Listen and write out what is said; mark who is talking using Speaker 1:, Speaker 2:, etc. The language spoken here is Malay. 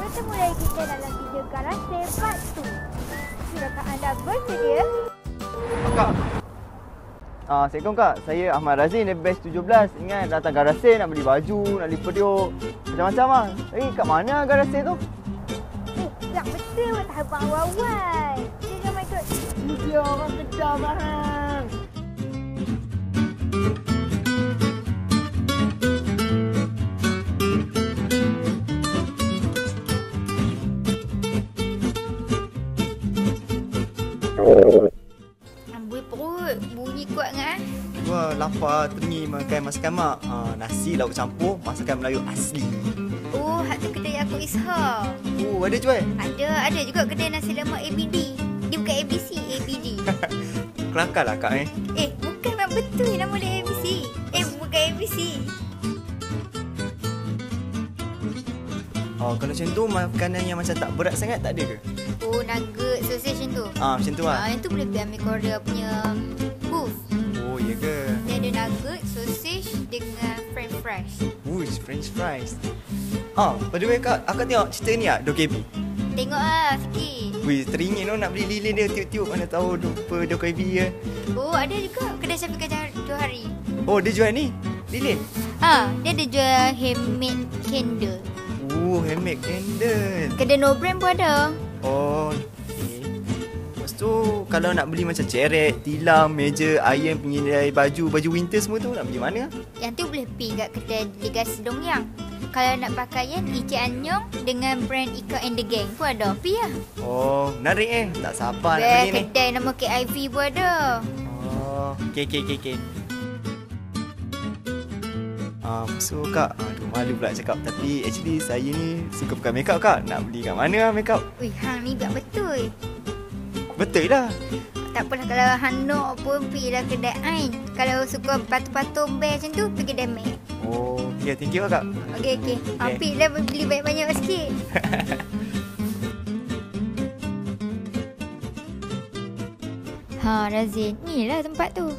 Speaker 1: bertemu lagi kita dalam video Garase Part 2. Sudahkah anda bersedia?
Speaker 2: Kak. Assalamualaikum Kak. Saya Ahmad Razin dari Batch 17. Ingat datang Garase nak beli baju, nak beli periuk, macam-macam lah. Tapi kat mana Garase tu?
Speaker 1: Tak betul. Tak abang awal-awal. Jom ikut.
Speaker 2: Dia orang Kedah bang.
Speaker 1: Amboi perut. Bunyi kuat kan?
Speaker 2: Wah, lapar, teringin makan masakan mak. Nasi lauk campur, masakan Melayu asli.
Speaker 1: Oh, hak tu kedai aku Ishak.
Speaker 2: Oh, ada jual?
Speaker 1: Ada juga kedai nasi lemak ABD. Dia bukan ABC, ABD.
Speaker 2: Kelakar lah Kak
Speaker 1: Bukan mak, betul nama dia ABC. Bukan ABC.
Speaker 2: Kalau macam tu, makanan yang macam tak berat sangat tak ada ke?
Speaker 1: Oh, nugget, sausage macam tu.
Speaker 2: Macam tu lah.
Speaker 1: Yang tu boleh pergi ambil Korea punya booth.
Speaker 2: Oh, iya ke?
Speaker 1: Dia ada nugget, sausage dengan french fries.
Speaker 2: Wush, french fries. By the way Kak, akak tengok cerita ni tak? DoKB.
Speaker 1: Tengok lah sikit.
Speaker 2: Wih, teringin tu nak beli lilin dia tiup-tiup. Mana tahu lupa DoKB ke.
Speaker 1: Oh, ada juga kedai Syafiqah Johari.
Speaker 2: Oh, dia jual ni? Lilin?
Speaker 1: Dia ada jual handmade candle.
Speaker 2: Handmade candle.
Speaker 1: Kedai no brand pun ada.
Speaker 2: Oh, okay. Lepas tu, kalau nak beli macam ceret, tilam, meja, iron, penyedai baju winter semua tu, nak beli mana?
Speaker 1: Yang tu boleh pergi kat kedai Legasi Dongyang. Kalau nak pakaian, Ije Anyong dengan brand Ika and the Gang pun ada. Pergi lah.
Speaker 2: Oh, menarik tak sabar nak beli ni.
Speaker 1: Kedai nama KIV pun ada.
Speaker 2: Oh, okay. So Kak, aduh malu pula cakap. Tapi actually saya ni suka pakai makeup Kak. Nak beli kat mana lah makeup?
Speaker 1: Wih, hang ni biar betul.
Speaker 2: Betul lah.
Speaker 1: Tak apalah kalau hang nak pun pergilah kedai Ain. Kalau suka patung-patung bear macam tu, pergi kedai Mac.
Speaker 2: Oh, okay, thank you Kak.
Speaker 1: Okay. Pergilah beli banyak-banyak sikit. Razin, ni lah tempat tu.